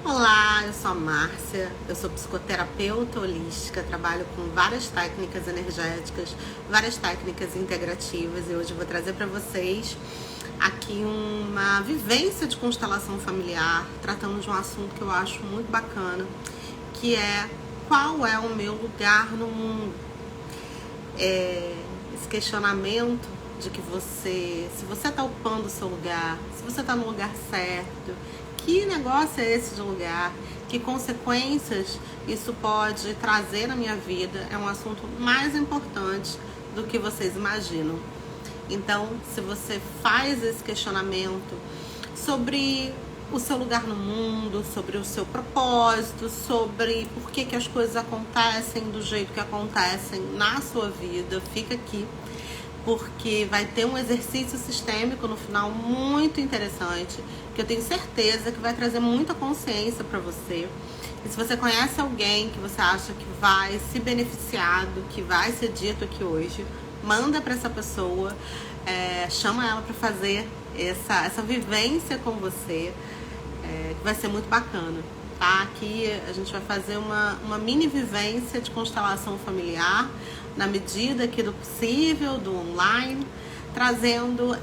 Olá, eu sou a Márcia, eu sou psicoterapeuta holística, trabalho com várias técnicas energéticas, várias técnicas integrativas e hoje eu vou trazer para vocês aqui uma vivência de constelação familiar, tratando de um assunto que eu acho muito bacana, que é qual é o meu lugar no mundo. Esse questionamento de que se você está ocupando o seu lugar, se você está no lugar certo, que negócio é esse de lugar, que consequências isso pode trazer na minha vida, é um assunto mais importante do que vocês imaginam. Então, se você faz esse questionamento sobre o seu lugar no mundo, sobre o seu propósito, sobre por que as coisas acontecem do jeito que acontecem na sua vida, fica aqui, porque vai ter um exercício sistêmico no final muito interessante, que eu tenho certeza que vai trazer muita consciência para você. E se você conhece alguém que você acha que vai se beneficiar do que vai ser dito aqui hoje, manda para essa pessoa, chama ela para fazer essa vivência com você, que vai ser muito bacana. Tá? Aqui a gente vai fazer uma mini vivência de constelação familiar, na medida aqui do possível, do online, trazendo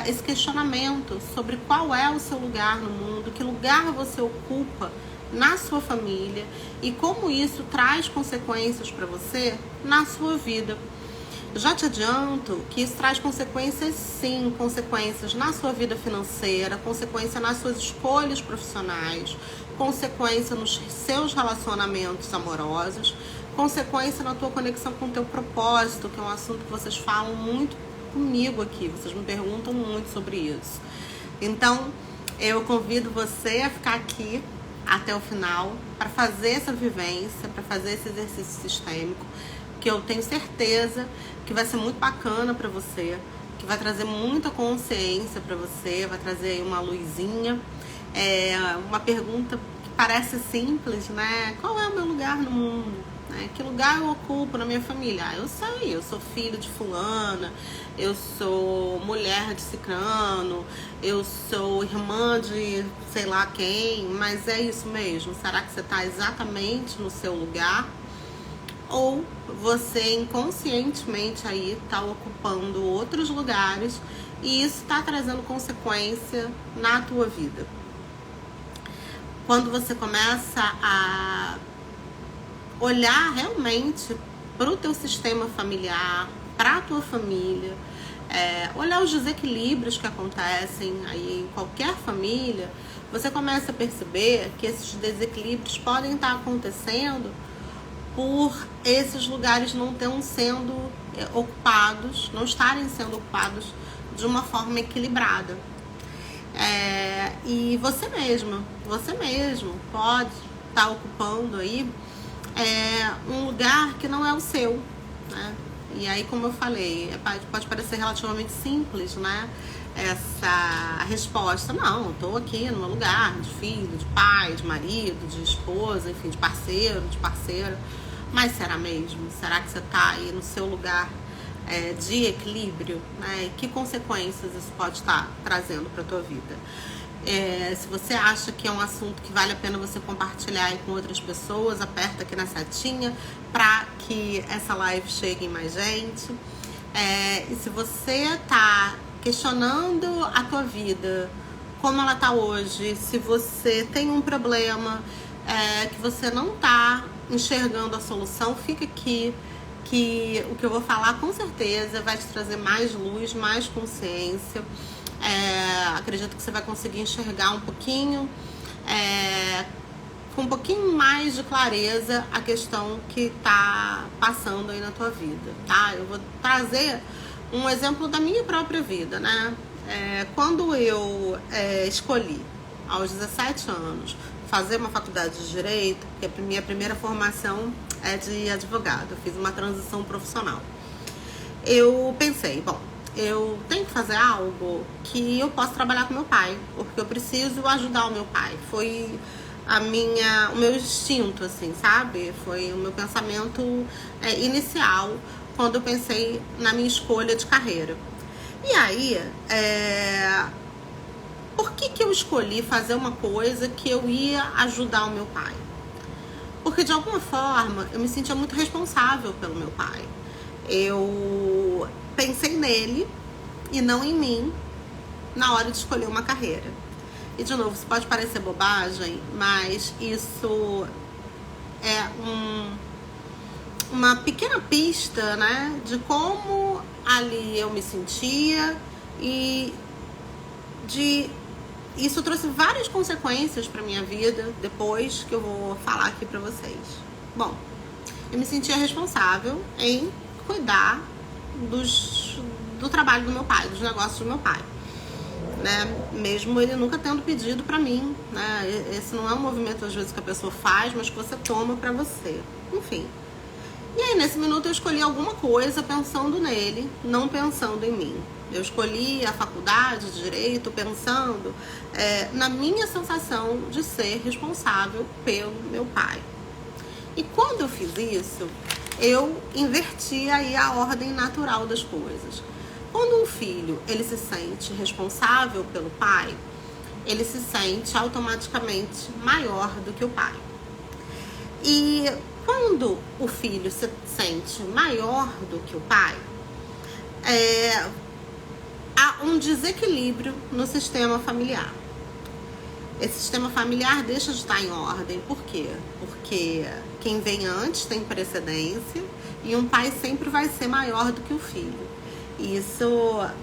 esse questionamento sobre qual é o seu lugar no mundo, que lugar você ocupa na sua família e como isso traz consequências para você na sua vida. Já te adianto que isso traz consequências, sim, consequências na sua vida financeira, consequência nas suas escolhas profissionais, consequência nos seus relacionamentos amorosos, consequência na tua conexão com o teu propósito, que é um assunto que vocês falam muito comigo aqui, vocês me perguntam muito sobre isso. Então, eu convido você a ficar aqui até o final para fazer essa vivência, para fazer esse exercício sistêmico, que eu tenho certeza que vai ser muito bacana para você, que vai trazer muita consciência para você, vai trazer uma luzinha. Uma pergunta que parece simples, né? Qual é o meu lugar no mundo? Que lugar eu ocupo na minha família? Eu sei, eu sou filho de fulana, eu sou mulher de cicrano, eu sou irmã de sei lá quem, mas é isso mesmo? Será que você está exatamente no seu lugar? Ou você inconscientemente aí está ocupando outros lugares e isso está trazendo consequência na tua vida? Quando você começa a olhar realmente para o teu sistema familiar, para a tua família, olhar os desequilíbrios que acontecem aí em qualquer família, você começa a perceber que esses desequilíbrios podem estar acontecendo por esses lugares não estão sendo ocupados, não estarem sendo ocupados de uma forma equilibrada. E você mesmo pode estar ocupando aí um lugar que não é o seu, né? E aí, como eu falei, pode parecer relativamente simples, né? Essa resposta, não, eu tô aqui no meu lugar de filho, de pai, de marido, de esposa, enfim, de parceiro, de parceira. Mas será mesmo? Será que você tá aí no seu lugar de equilíbrio, né? E que consequências isso pode estar trazendo para tua vida? Se você acha que é um assunto que vale a pena você compartilhar aí com outras pessoas, aperta aqui na setinha para que essa live chegue em mais gente. E se você tá questionando a tua vida, como ela tá hoje, se você tem um problema que você não tá enxergando a solução, fica aqui, que o que eu vou falar com certeza vai te trazer mais luz, mais consciência. Acredito que você vai conseguir enxergar um pouquinho, com um pouquinho mais de clareza a questão que tá passando aí na tua vida, tá? Eu vou trazer um exemplo da minha própria vida, né? Quando eu escolhi, aos 17 anos, fazer uma faculdade de Direito, porque a minha primeira formação é de advogado, eu fiz uma transição profissional. Eu pensei, bom, eu tenho que fazer algo que eu possa trabalhar com meu pai, porque eu preciso ajudar o meu pai. Foi o meu instinto, assim, sabe? Foi o meu pensamento inicial quando eu pensei na minha escolha de carreira. E aí, por que eu escolhi fazer uma coisa que eu ia ajudar o meu pai? Porque de alguma forma eu me sentia muito responsável pelo meu pai. Eu pensei nele e não em mim na hora de escolher uma carreira. E de novo, isso pode parecer bobagem, mas isso é uma pequena pista, né, de como ali eu me sentia e isso trouxe várias consequências para minha vida depois que eu vou falar aqui para vocês. Bom, eu me sentia responsável em cuidar do trabalho do meu pai, dos negócios do meu pai, né? Mesmo ele nunca tendo pedido para mim, né? Esse não é um movimento às vezes que a pessoa faz, mas que você toma para você. Enfim. E aí nesse minuto eu escolhi alguma coisa pensando nele, não pensando em mim. Eu escolhi a faculdade de Direito pensando na minha sensação de ser responsável pelo meu pai. E quando eu fiz isso, eu inverti aí a ordem natural das coisas. Quando um filho ele se sente responsável pelo pai, ele se sente automaticamente maior do que o pai. E quando o filho se sente maior do que o pai, há um desequilíbrio no sistema familiar. Esse sistema familiar deixa de estar em ordem. Por quê? Porque quem vem antes tem precedência e um pai sempre vai ser maior do que o filho. Isso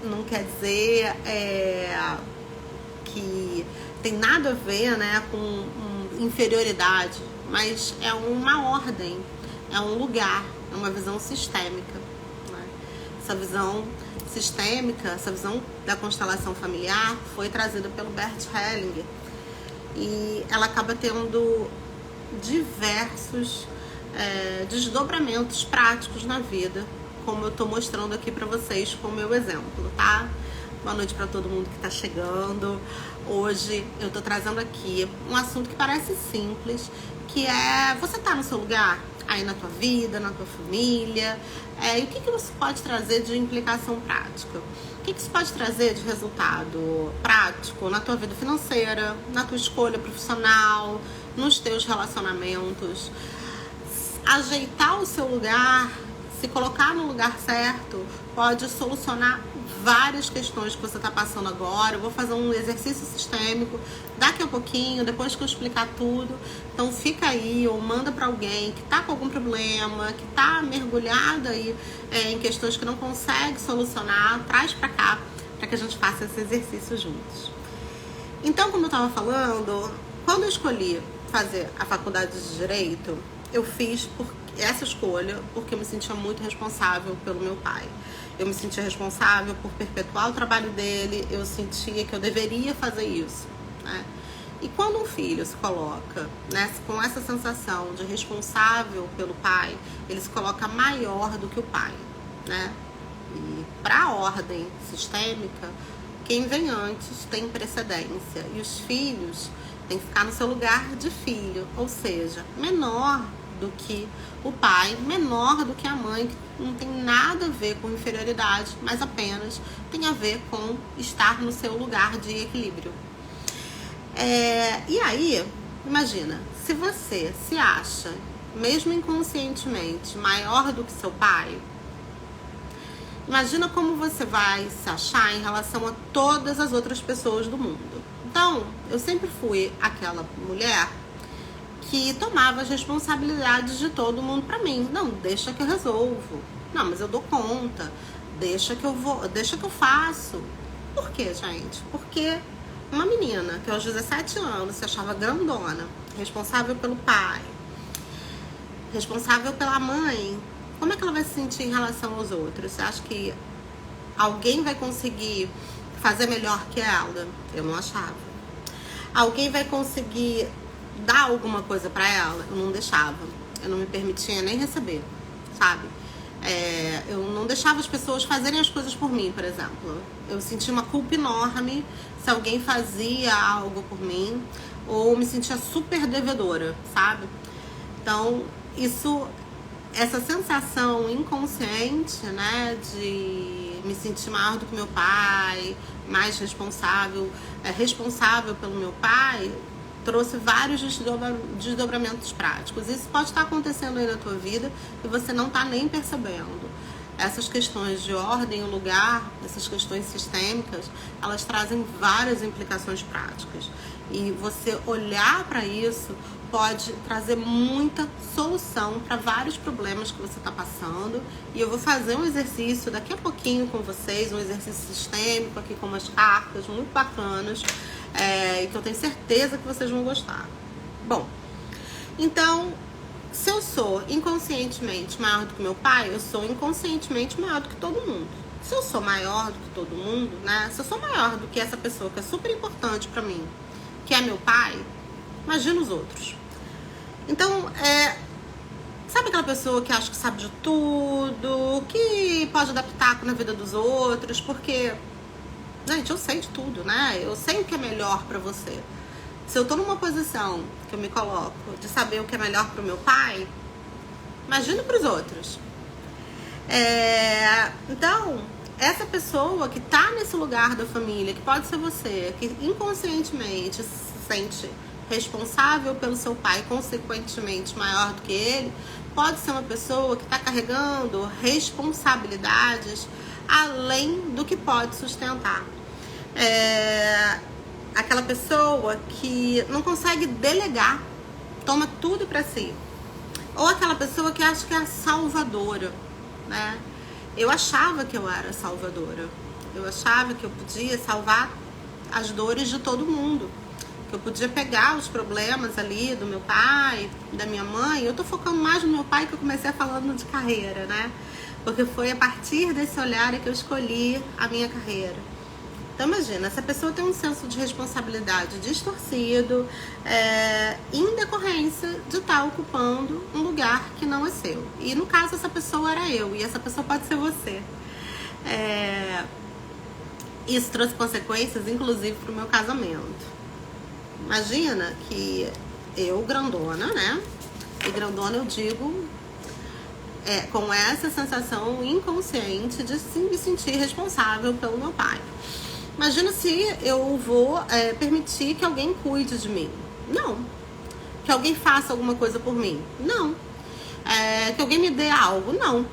não quer dizer que tem nada a ver, né, com inferioridade, mas é uma ordem, é um lugar, é uma visão sistêmica, né? Essa visão sistêmica, essa visão da constelação familiar foi trazida pelo Bert Hellinger e ela acaba tendo diversos desdobramentos práticos na vida, como eu estou mostrando aqui para vocês com o meu exemplo, tá? Boa noite para todo mundo que está chegando. Hoje eu estou trazendo aqui um assunto que parece simples, que é você tá no seu lugar, aí na tua vida, na tua família, e o que você pode trazer de implicação prática? O que isso pode trazer de resultado prático na tua vida financeira, na tua escolha profissional, nos teus relacionamentos? Ajeitar o seu lugar, se colocar no lugar certo, pode solucionar várias questões que você está passando agora. Eu vou fazer um exercício sistêmico daqui a pouquinho, depois que eu explicar tudo. Então fica aí ou manda para alguém que está com algum problema, que está mergulhado aí em questões que não consegue solucionar, traz para cá, para que a gente faça esse exercício juntos. Então, como eu estava falando, quando eu escolhi fazer a faculdade de Direito, eu fiz essa escolha porque eu me sentia muito responsável pelo meu pai. Eu me sentia responsável por perpetuar o trabalho dele, eu sentia que eu deveria fazer isso, né? E quando um filho se coloca, né, com essa sensação de responsável pelo pai, ele se coloca maior do que o pai, né? E para a ordem sistêmica, quem vem antes tem precedência. E os filhos têm que ficar no seu lugar de filho, ou seja, menor do que o pai, menor do que a mãe, que não tem nada a ver com inferioridade, mas apenas tem a ver com estar no seu lugar de equilíbrio. E aí, imagina, se você se acha, mesmo inconscientemente, maior do que seu pai, imagina como você vai se achar em relação a todas as outras pessoas do mundo. Então, eu sempre fui aquela mulher que tomava as responsabilidades de todo mundo pra mim. Não, deixa que eu resolvo. Não, mas eu dou conta. Deixa que eu faço. Por quê, gente? Porque uma menina que aos 17 anos se achava grandona, responsável pelo pai, responsável pela mãe, como é que ela vai se sentir em relação aos outros? Você acha que alguém vai conseguir fazer melhor que ela? Eu não achava. Alguém vai conseguir dar alguma coisa pra ela? Eu não deixava. Eu não me permitia nem receber, sabe? Eu não deixava as pessoas fazerem as coisas por mim, por exemplo. Eu sentia uma culpa enorme se alguém fazia algo por mim, ou me sentia super devedora, sabe? Então, isso essa sensação inconsciente, né, de me sentir maior do que meu pai, mais responsável, responsável pelo meu pai, trouxe vários desdobramentos práticos. Isso pode estar acontecendo aí na tua vida e você não está nem percebendo. Essas questões de ordem, lugar, essas questões sistêmicas, elas trazem várias implicações práticas. E você olhar para isso pode trazer muita solução para vários problemas que você está passando. E eu vou fazer um exercício daqui a pouquinho com vocês, um exercício sistêmico aqui com umas cartas muito bacanas, que eu tenho certeza que vocês vão gostar. Bom, então, se eu sou inconscientemente maior do que meu pai, eu sou inconscientemente maior do que todo mundo. Se eu sou maior do que todo mundo, né? Se eu sou maior do que essa pessoa que é super importante pra mim, que é meu pai, imagina os outros. Então, sabe aquela pessoa que acha que sabe de tudo, que pode dar pitaco na vida dos outros, porque, gente, eu sei de tudo, né? Eu sei o que é melhor pra você. Se eu tô numa posição que eu me coloco de saber o que é melhor pro meu pai, imagina pros outros. Então, essa pessoa que tá nesse lugar da família, que pode ser você, que inconscientemente se sente responsável pelo seu pai, consequentemente maior do que ele, pode ser uma pessoa que está carregando responsabilidades além do que pode sustentar. Aquela pessoa que não consegue delegar, toma tudo para si. Ou aquela pessoa que acha que é a salvadora, né? Eu achava que eu era salvadora. Eu achava que eu podia salvar as dores de todo mundo. Que eu podia pegar os problemas ali do meu pai, da minha mãe. Eu tô focando mais no meu pai, que eu comecei falando de carreira, né? Porque foi a partir desse olhar que eu escolhi a minha carreira. Então imagina, essa pessoa tem um senso de responsabilidade distorcido, em decorrência de estar ocupando um lugar que não é seu. E no caso essa pessoa era eu, e essa pessoa pode ser você. Isso trouxe consequências, inclusive, para o meu casamento. Imagina que eu, grandona, né? E grandona eu digo com essa sensação inconsciente de me sentir responsável pelo meu pai. Imagina se eu vou permitir que alguém cuide de mim. Não. Que alguém faça alguma coisa por mim. Não. Que alguém me dê algo. Não.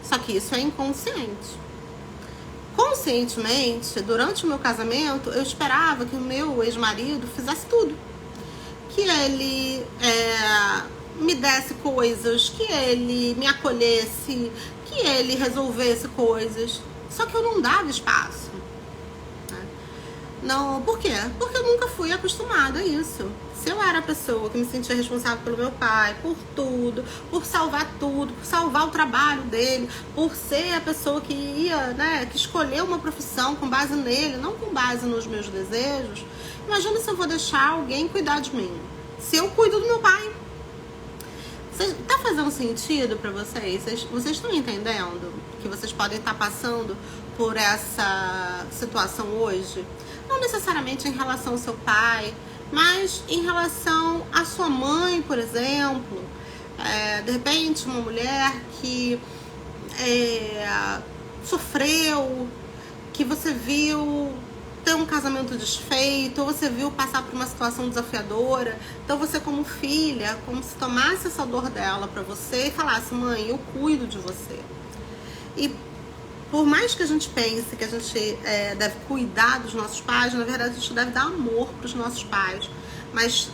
Só que isso é inconsciente. Conscientemente, durante o meu casamento, eu esperava que o meu ex-marido fizesse tudo. Que ele me desse coisas, que ele me acolhesse, que ele resolvesse coisas. Só que eu não dava espaço. Não, por quê? Porque eu nunca fui acostumada a isso. Se eu era a pessoa que me sentia responsável pelo meu pai, por tudo, por salvar o trabalho dele, por ser a pessoa que ia, né, que escolheu uma profissão com base nele, não com base nos meus desejos, imagina se eu vou deixar alguém cuidar de mim. Se eu cuido do meu pai. Tá fazendo sentido pra vocês? Vocês estão entendendo que vocês podem estar passando por essa situação hoje? Não necessariamente em relação ao seu pai, mas em relação à sua mãe, por exemplo. De repente, uma mulher que sofreu, que você viu ter um casamento desfeito, ou você viu passar por uma situação desafiadora. Então você, como filha, como se tomasse essa dor dela pra você e falasse: mãe, eu cuido de você. E por mais que a gente pense que a gente deve cuidar dos nossos pais, na verdade a gente deve dar amor para os nossos pais. Mas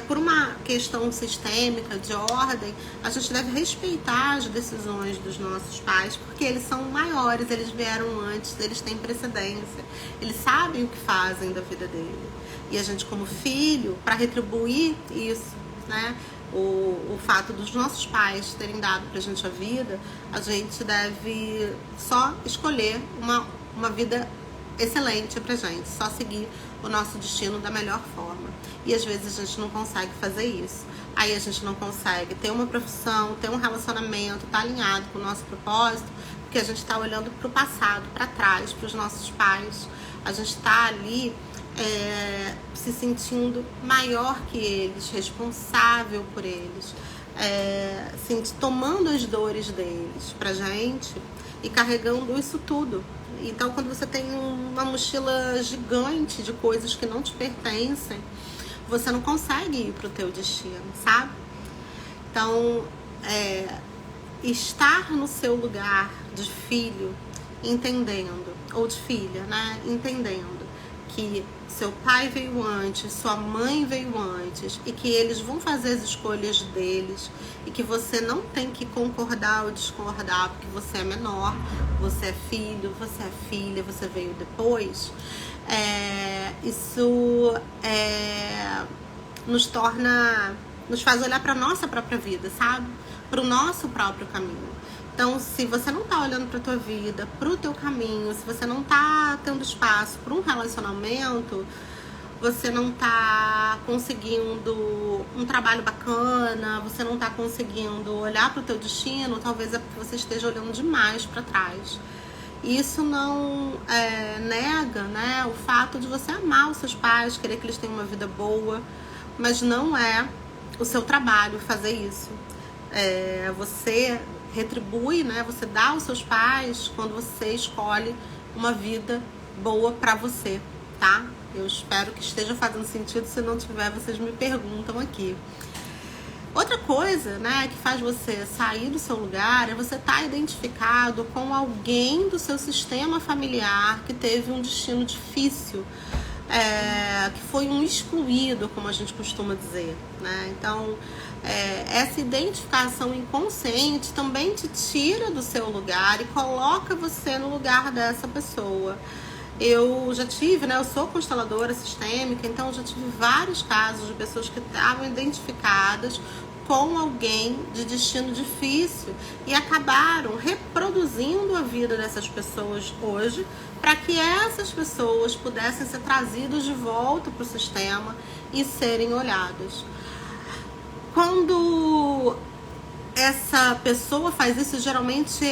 por uma questão sistêmica, de ordem, a gente deve respeitar as decisões dos nossos pais, porque eles são maiores, eles vieram antes, eles têm precedência, eles sabem o que fazem da vida dele. E a gente, como filho, para retribuir isso, né? O fato dos nossos pais terem dado pra gente a vida, a gente deve só escolher uma vida excelente pra gente, só seguir o nosso destino da melhor forma. E às vezes a gente não consegue fazer isso. Aí a gente não consegue ter uma profissão, ter um relacionamento, tá alinhado com o nosso propósito, porque a gente tá olhando pro passado, pra trás, pros nossos pais. A gente tá ali se sentindo maior que eles, responsável por eles. assim, tomando as dores deles pra gente e carregando isso tudo. Então, quando você tem uma mochila gigante de coisas que não te pertencem, você não consegue ir pro teu destino, sabe? Então, estar no seu lugar de filho, entendendo, ou de filha, né? Entendendo que seu pai veio antes, sua mãe veio antes, e que eles vão fazer as escolhas deles, e que você não tem que concordar ou discordar, porque você é menor, você é filho, você é filha, você veio depois. Isso nos faz olhar para nossa própria vida, sabe? Para o nosso próprio caminho. Então, se você não tá olhando pra tua vida, pro teu caminho, se você não tá tendo espaço para um relacionamento, você não tá conseguindo um trabalho bacana, você não tá conseguindo olhar pro teu destino, talvez é porque você esteja olhando demais para trás. Isso não nega, né, o fato de você amar os seus pais, querer que eles tenham uma vida boa, mas não é o seu trabalho fazer isso. Você retribui, né? Você dá aos seus pais quando você escolhe uma vida boa pra você, tá? Eu espero que esteja fazendo sentido. Se não tiver, vocês me perguntam aqui. Outra coisa, né, que faz você sair do seu lugar é você estar identificado com alguém do seu sistema familiar que teve um destino difícil, que foi um excluído, como a gente costuma dizer, né? Então, essa identificação inconsciente também te tira do seu lugar e coloca você no lugar dessa pessoa. Eu já tive, né? Eu sou consteladora sistêmica, então eu já tive vários casos de pessoas que estavam identificadas com alguém de destino difícil e acabaram reproduzindo a vida dessas pessoas hoje para que essas pessoas pudessem ser trazidas de volta para o sistema e serem olhadas. Quando essa pessoa faz isso, geralmente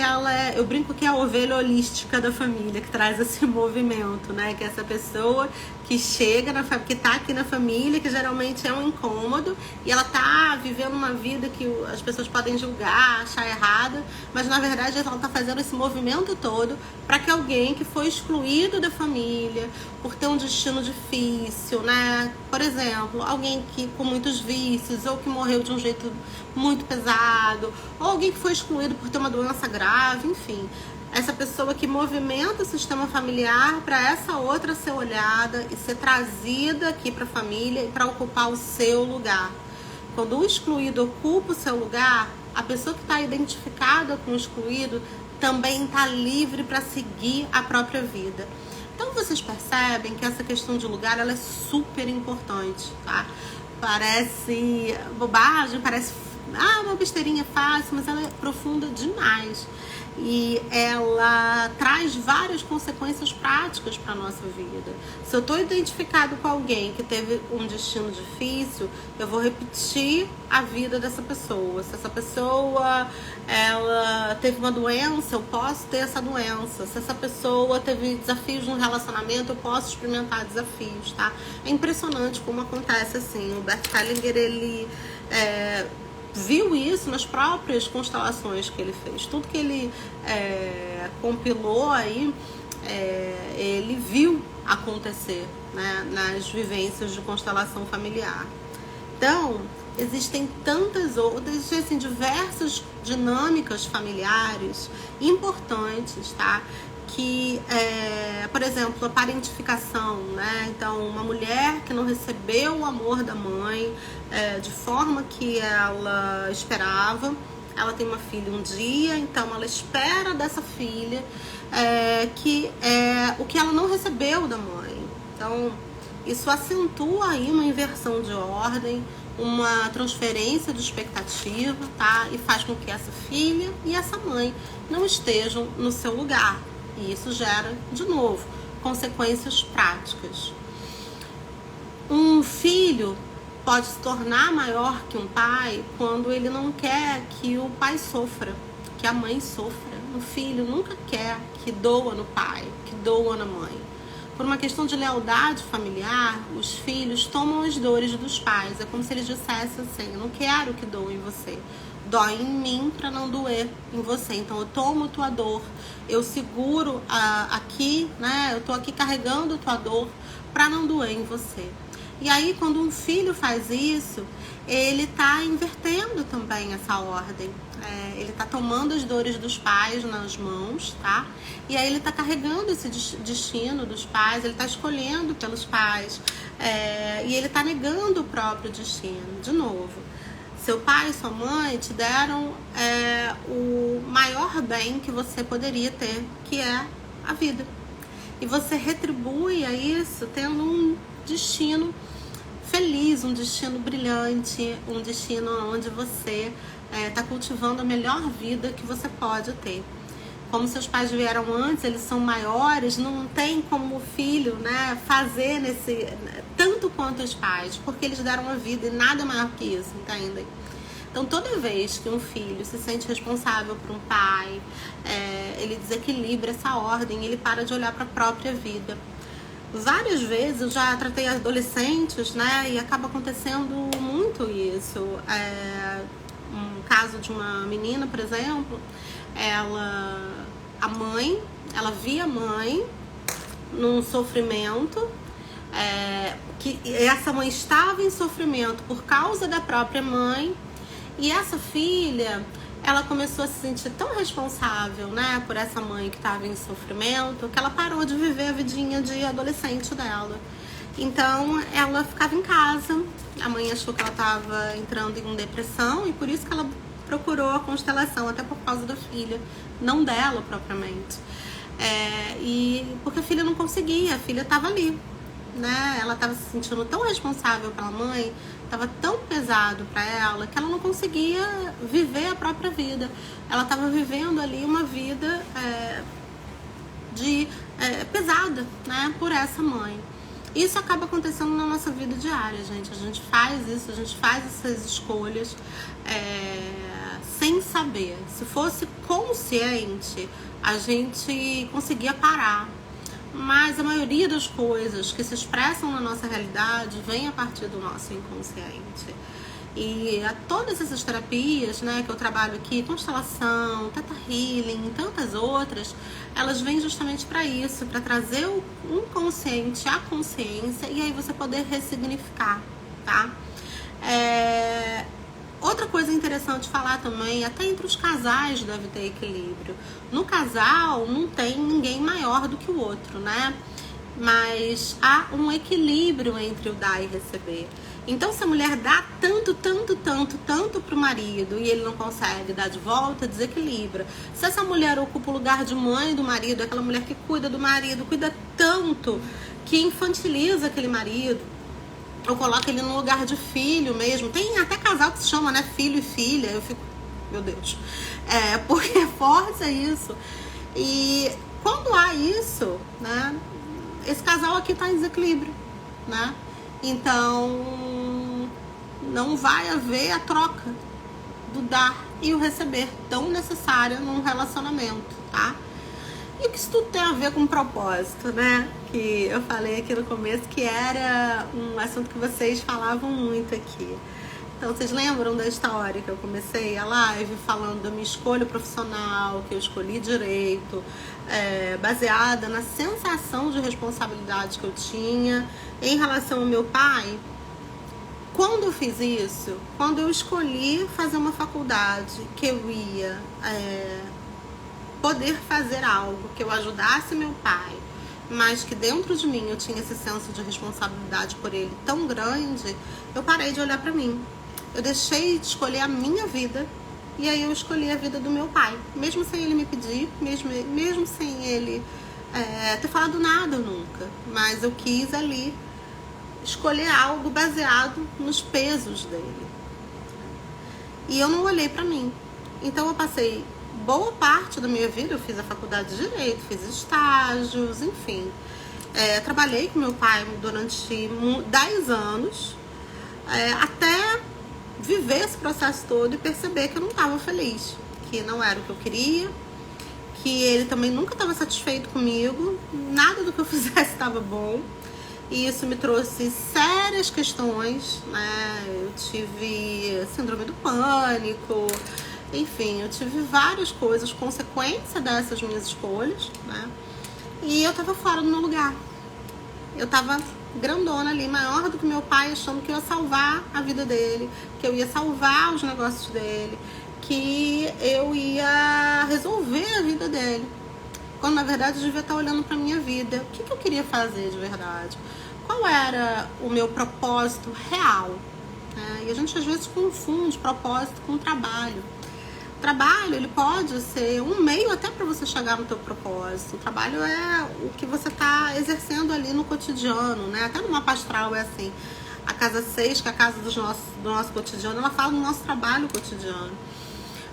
eu brinco que é a ovelha holística da família, que traz esse movimento, né? Que é essa pessoa que chega, que tá aqui na família, que geralmente é um incômodo, e ela tá vivendo uma vida que as pessoas podem julgar, achar errada, mas na verdade ela tá fazendo esse movimento todo para que alguém que foi excluído da família por ter um destino difícil, né? Por exemplo, alguém que com muitos vícios, ou que morreu de um jeito muito pesado, ou alguém que foi excluído por ter uma doença grave, enfim. Essa pessoa que movimenta o sistema familiar para essa outra ser olhada e ser trazida aqui para a família e para ocupar o seu lugar. Quando o excluído ocupa o seu lugar, a pessoa que está identificada com o excluído também está livre para seguir a própria vida. Então vocês percebem que essa questão de lugar ela é super importante, tá? Parece bobagem, parece uma besteirinha fácil, mas ela é profunda demais. E ela traz várias consequências práticas para a nossa vida. Se eu estou identificado com alguém que teve um destino difícil, eu vou repetir a vida dessa pessoa. Se essa pessoa ela teve uma doença, eu posso ter essa doença. Se essa pessoa teve desafios no relacionamento, eu posso experimentar desafios, tá? É impressionante como acontece assim. O Bert Hellinger, ele viu isso nas próprias constelações que ele fez. Tudo que ele compilou aí, ele viu acontecer, né, nas vivências de constelação familiar. Então, existem tantas outras, assim, diversas dinâmicas familiares importantes, tá? Que, por exemplo, a parentificação, né? Então, uma mulher que não recebeu o amor da mãe de forma que ela esperava, ela tem uma filha um dia, então ela espera dessa filha o que ela não recebeu da mãe. Então, isso acentua aí uma inversão de ordem, uma transferência de expectativa, tá? E faz com que essa filha e essa mãe não estejam no seu lugar. E isso gera, de novo, consequências práticas. Um filho pode se tornar maior que um pai quando ele não quer que o pai sofra, que a mãe sofra. Um filho nunca quer que doa no pai, que doa na mãe. por uma questão de lealdade familiar, os filhos tomam as dores dos pais. É como se eles dissessem assim: eu não quero que doe em você, dói em mim para não doer em você. Então eu tomo tua dor, eu seguro aqui, né? Eu tô aqui carregando tua dor para não doer em você. E aí, quando um filho faz isso, ele tá invertendo também essa ordem. Ele tá tomando as dores dos pais nas mãos, tá? E aí ele tá carregando esse destino dos pais, ele tá escolhendo pelos pais, e ele tá negando o próprio destino. De novo, seu pai e sua mãe te deram o maior bem que você poderia ter, que é a vida. E você retribui a isso tendo um destino feliz, um destino brilhante, um destino onde você está cultivando a melhor vida que você pode ter. Como seus pais vieram antes, eles são maiores, não tem como o filho, né, fazer tanto quanto os pais, porque eles deram a vida e nada maior que isso, entendem? Então, toda vez que um filho se sente responsável por um pai, ele desequilibra essa ordem, ele para de olhar para a própria vida. Várias vezes eu já tratei adolescentes, né, e acaba acontecendo muito isso. Um caso de uma menina, por exemplo, ela via a mãe num sofrimento, que essa mãe estava em sofrimento por causa da própria mãe, e essa filha, ela começou a se sentir tão responsável, né, por essa mãe que estava em sofrimento, que ela parou de viver a vidinha de adolescente dela. Então, ela ficava em casa. A mãe achou que ela estava entrando em depressão e por isso que ela procurou a constelação, até por causa da filha, não dela propriamente. E porque a filha não conseguia, a filha estava ali, né? Ela estava se sentindo tão responsável pela mãe, estava tão pesado para ela que ela não conseguia viver a própria vida. Ela estava vivendo ali uma vida pesada, né, por essa mãe. Isso acaba acontecendo na nossa vida diária, gente. A gente faz isso, a gente faz essas escolhas sem saber. Se fosse consciente, a gente conseguia parar. Mas a maioria das coisas que se expressam na nossa realidade vem a partir do nosso inconsciente. E todas essas terapias, né, que eu trabalho aqui, constelação, Theta Healing e tantas outras, elas vêm justamente para isso, para trazer o inconsciente à consciência e aí você poder ressignificar, tá? Outra coisa interessante falar também, até entre os casais deve ter equilíbrio. No casal não tem ninguém maior do que o outro, né? Mas há um equilíbrio entre o dar e receber. Então, se a mulher dá tanto pro marido e ele não consegue dar de volta, desequilibra. Se essa mulher ocupa o lugar de mãe do marido, aquela mulher que cuida do marido, cuida tanto que infantiliza aquele marido, ou coloca ele no lugar de filho mesmo. Tem até casal que se chama, né, filho e filha. Eu fico, meu Deus, porque força isso. E quando há isso, né, esse casal aqui tá em desequilíbrio, né? Então, não vai haver a troca do dar e o receber tão necessária num relacionamento, tá? E o que isso tudo tem a ver com propósito, né? Que eu falei aqui no começo que era um assunto que vocês falavam muito aqui. Então, vocês lembram da história que eu comecei a live falando da minha escolha profissional, que eu escolhi direito, baseada na sensação de responsabilidade que eu tinha em relação ao meu pai? Quando eu fiz isso, quando eu escolhi fazer uma faculdade que eu ia poder fazer algo que eu ajudasse meu pai, mas que dentro de mim eu tinha esse senso de responsabilidade por ele tão grande, eu parei de olhar pra mim. Eu deixei de escolher a minha vida e aí eu escolhi a vida do meu pai, mesmo sem ele me pedir, mesmo sem ele ter falado nada nunca, mas eu quis ali escolher algo baseado nos pesos dele. E eu não olhei pra mim. Então eu passei boa parte da minha vida, eu fiz a faculdade de Direito, fiz estágios, enfim. Trabalhei com meu pai durante 10 anos, até viver esse processo todo e perceber que eu não estava feliz, que não era o que eu queria, que ele também nunca estava satisfeito comigo, nada do que eu fizesse estava bom. E isso me trouxe sérias questões, né? Eu tive síndrome do pânico, enfim, eu tive várias coisas, consequência dessas minhas escolhas, né? E eu tava fora do meu lugar. Eu tava grandona ali, maior do que meu pai, achando que eu ia salvar a vida dele, que eu ia salvar os negócios dele, que eu ia resolver a vida dele. Quando na verdade eu devia estar olhando pra minha vida. O que eu queria fazer de verdade? Qual era o meu propósito real? E a gente às vezes confunde propósito com trabalho. O trabalho, ele pode ser um meio até para você chegar no teu propósito. O trabalho é o que você está exercendo ali no cotidiano, né? Até no mapa astral é assim. A casa 6, que é a casa do nosso cotidiano, ela fala do nosso trabalho cotidiano.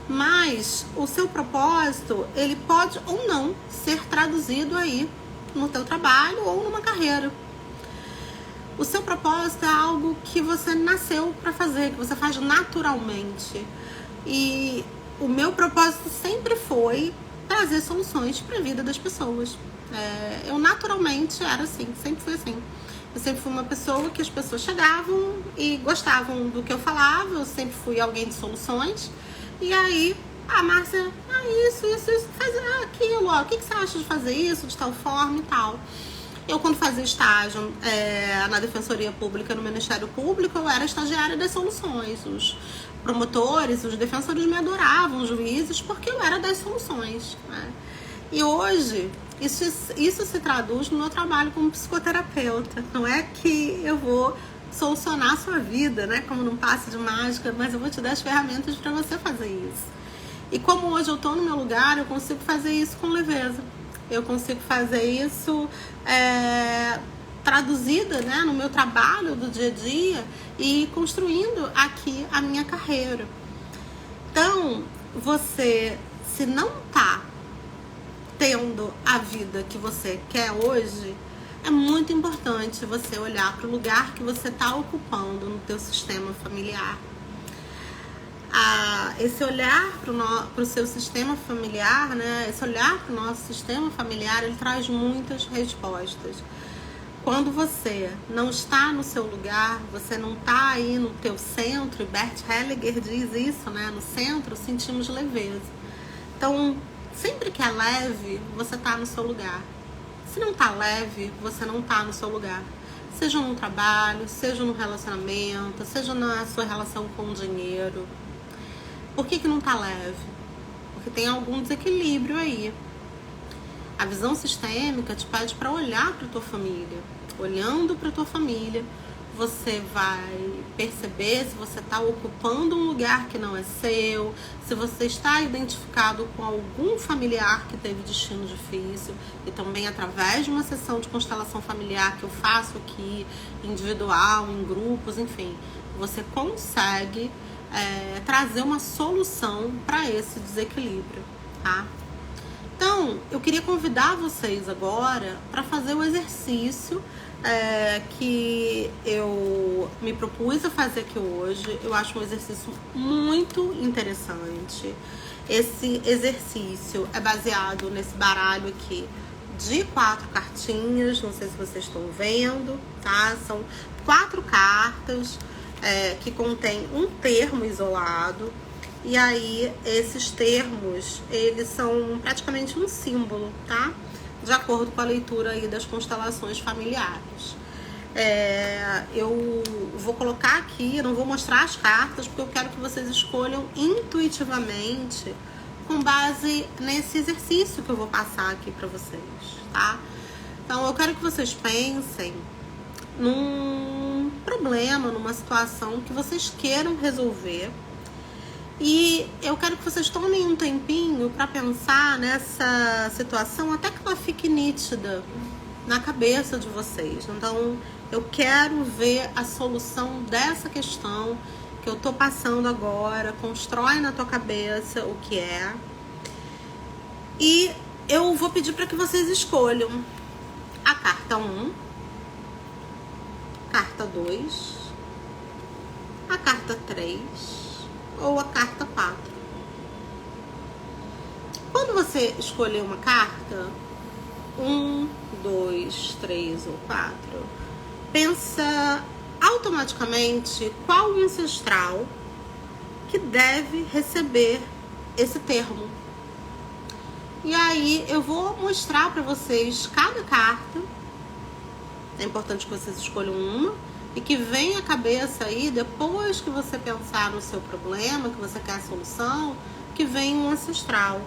Mas o seu propósito, ele pode ou não ser traduzido aí no teu trabalho ou numa carreira. O seu propósito é algo que você nasceu para fazer, que você faz naturalmente. E o meu propósito sempre foi trazer soluções para a vida das pessoas. Eu naturalmente era assim, sempre fui assim. Eu sempre fui uma pessoa que as pessoas chegavam e gostavam do que eu falava. Eu sempre fui alguém de soluções. E aí, Márcia, isso, faz aquilo, ó, o que você acha de fazer isso, de tal forma e tal. Eu, quando fazia estágio na Defensoria Pública, no Ministério Público, eu era estagiária das soluções. Os promotores, os defensores me adoravam, os juízes, porque eu era das soluções, né? E hoje, isso se traduz no meu trabalho como psicoterapeuta. Não é que eu vou solucionar a sua vida, né, como num passe de mágica, mas eu vou te dar as ferramentas para você fazer isso. E como hoje eu estou no meu lugar, eu consigo fazer isso com leveza. Eu consigo fazer isso traduzida, né, no meu trabalho do dia a dia e construindo aqui a minha carreira. Então, você, se não tá tendo a vida que você quer hoje, é muito importante você olhar para o lugar que você está ocupando no teu sistema familiar. Esse olhar para o seu sistema familiar, né? Esse olhar para o nosso sistema familiar, ele traz muitas respostas. Quando você não está no seu lugar, você não está aí no teu centro, e Bert Hellinger diz isso, né? No centro sentimos leveza. Então, sempre que é leve, você está no seu lugar. Se não tá leve, você não tá no seu lugar. Seja no trabalho, seja no relacionamento, seja na sua relação com o dinheiro. Por que não tá leve? Porque tem algum desequilíbrio aí. A visão sistêmica te pede para olhar para tua família. Olhando para tua família, você vai perceber se você está ocupando um lugar que não é seu, se você está identificado com algum familiar que teve destino difícil. E também através de uma sessão de constelação familiar que eu faço aqui, individual, em grupos, enfim, você consegue trazer uma solução para esse desequilíbrio, tá? Então, eu queria convidar vocês agora para fazer o exercício que eu me propus a fazer aqui hoje. Eu acho um exercício muito interessante. Esse exercício é baseado nesse baralho aqui de 4 cartinhas, não sei se vocês estão vendo, tá? São 4 cartas que contêm um termo isolado. E aí, esses termos, eles são praticamente um símbolo, tá? De acordo com a leitura aí das constelações familiares. Eu vou colocar aqui, eu não vou mostrar as cartas, porque eu quero que vocês escolham intuitivamente com base nesse exercício que eu vou passar aqui pra vocês, tá? Então, eu quero que vocês pensem num problema, numa situação que vocês queiram resolver. E eu quero que vocês tomem um tempinho para pensar nessa situação até que ela fique nítida na cabeça de vocês. Então, eu quero ver a solução dessa questão que eu tô passando agora. Constrói na tua cabeça o que é. E eu vou pedir para que vocês escolham a carta 1, carta 2, a carta 3... ou a carta 4. Quando você escolher uma carta, 1, 2, 3 ou 4, pensa automaticamente qual o ancestral que deve receber esse termo. E aí eu vou mostrar para vocês cada carta. É importante que vocês escolham uma e que venha à cabeça aí, depois que você pensar no seu problema, que você quer a solução, que venha um ancestral.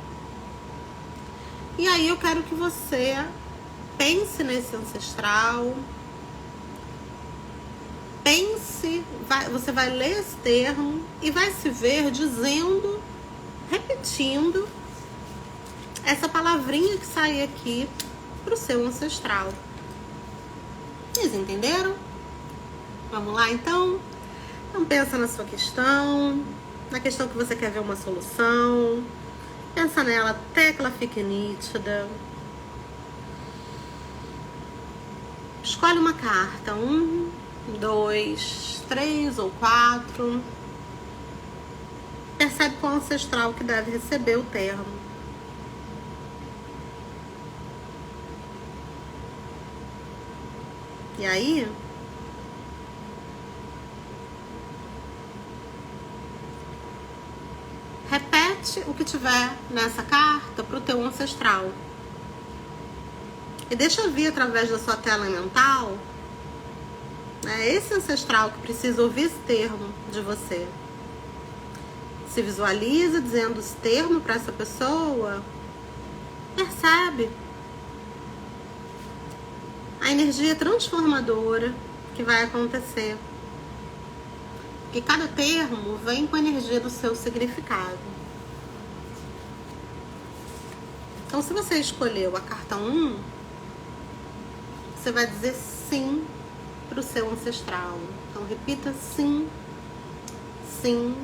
E aí eu quero que você pense nesse ancestral. Pense, você vai ler esse termo e vai se ver dizendo, repetindo essa palavrinha que sai aqui para o seu ancestral. Vocês entenderam? Vamos lá então? Então pensa na sua questão, na questão que você quer ver uma solução. Pensa nela até que ela fique nítida. Escolhe uma carta, 1, 2, 3 ou 4. Percebe qual ancestral que deve receber o termo. E aí, repete o que tiver nessa carta para o teu ancestral. E deixa vir através da sua tela mental, né, esse ancestral que precisa ouvir esse termo de você. Se visualiza dizendo esse termo para essa pessoa. Percebe a energia transformadora que vai acontecer. Porque cada termo vem com a energia do seu significado. Então, se você escolheu a carta 1, você vai dizer sim para o seu ancestral. Então, repita sim, sim,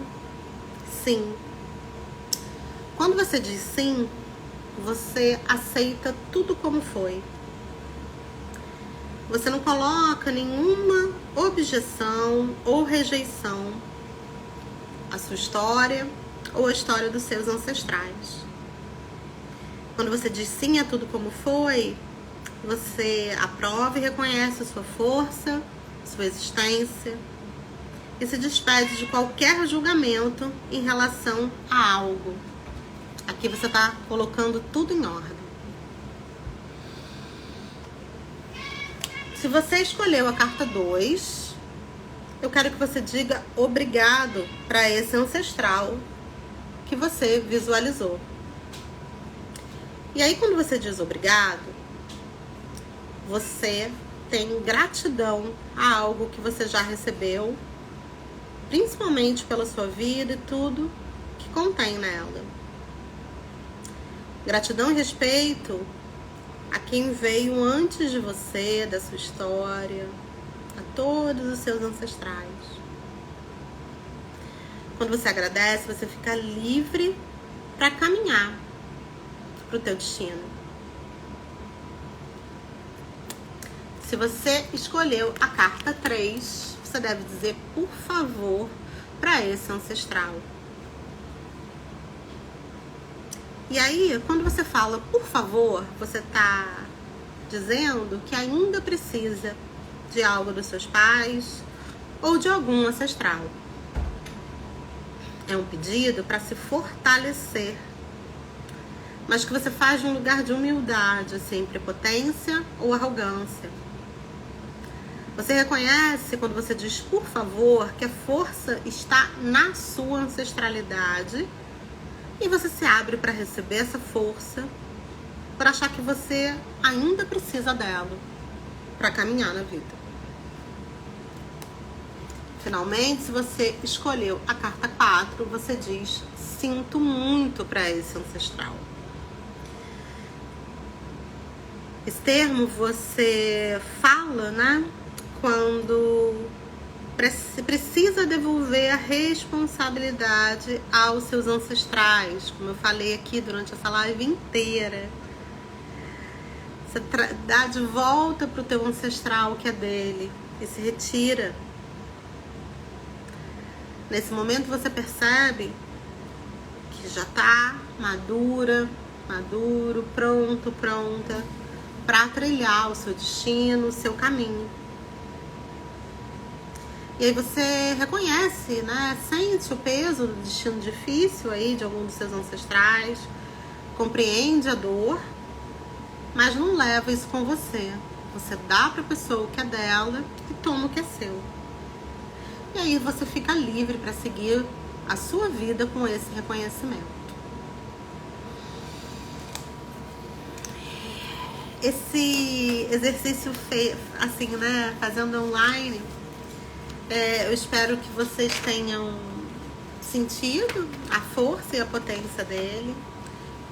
sim. Quando você diz sim, você aceita tudo como foi. Você não coloca nenhuma objeção ou rejeição à sua história ou à história dos seus ancestrais. Quando você diz sim a tudo como foi, você aprova e reconhece a sua força, sua existência e se despede de qualquer julgamento em relação a algo. Aqui você está colocando tudo em ordem. Se você escolheu a carta 2, eu quero que você diga obrigado para esse ancestral que você visualizou. E aí, quando você diz obrigado, você tem gratidão a algo que você já recebeu, principalmente pela sua vida e tudo que contém nela. Gratidão e respeito a quem veio antes de você, da sua história, a todos os seus ancestrais. Quando você agradece, você fica livre para caminhar para o teu destino. Se você escolheu a carta 3, você deve dizer por favor para esse ancestral. E aí, quando você fala por favor, você está dizendo que ainda precisa de algo dos seus pais ou de algum ancestral. É um pedido para se fortalecer, mas que você faz de um lugar de humildade, sem prepotência ou arrogância. Você reconhece, quando você diz por favor, que a força está na sua ancestralidade e você se abre para receber essa força, por achar que você ainda precisa dela para caminhar na vida. Finalmente, se você escolheu a carta 4, você diz sinto muito para esse ancestral. Esse termo você fala, né, quando precisa devolver a responsabilidade aos seus ancestrais, como eu falei aqui durante essa live inteira. Você dá de volta para o teu ancestral que é dele e se retira. Nesse momento você percebe que já está madura, maduro, pronto, pronta para trilhar o seu destino, o seu caminho. E aí você reconhece, né? Sente o peso do destino difícil aí de algum dos seus ancestrais, compreende a dor, mas não leva isso com você. Você dá para a pessoa o que é dela e toma o que é seu. E aí você fica livre para seguir a sua vida com esse reconhecimento. Esse exercício assim, né, fazendo online, eu espero que vocês tenham sentido a força e a potência dele.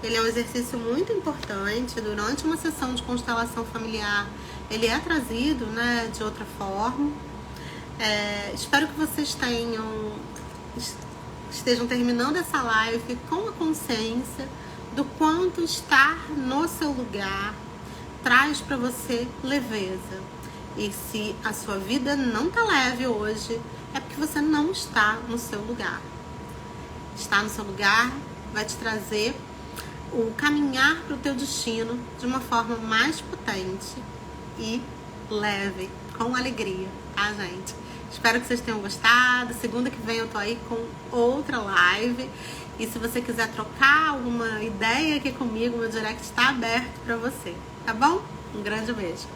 Ele é um exercício muito importante. Durante uma sessão de constelação familiar, ele é trazido, né, de outra forma. Espero que vocês estejam terminando essa live com a consciência do quanto estar no seu lugar traz para você leveza. E se a sua vida não tá leve hoje, é porque você não está no seu lugar. Estar no seu lugar vai te trazer o caminhar para o teu destino de uma forma mais potente e leve, com alegria, tá, gente? Espero que vocês tenham gostado. Segunda que vem eu tô aí com outra live. E se você quiser trocar alguma ideia aqui comigo, meu direct está aberto para você, tá bom? Um grande beijo.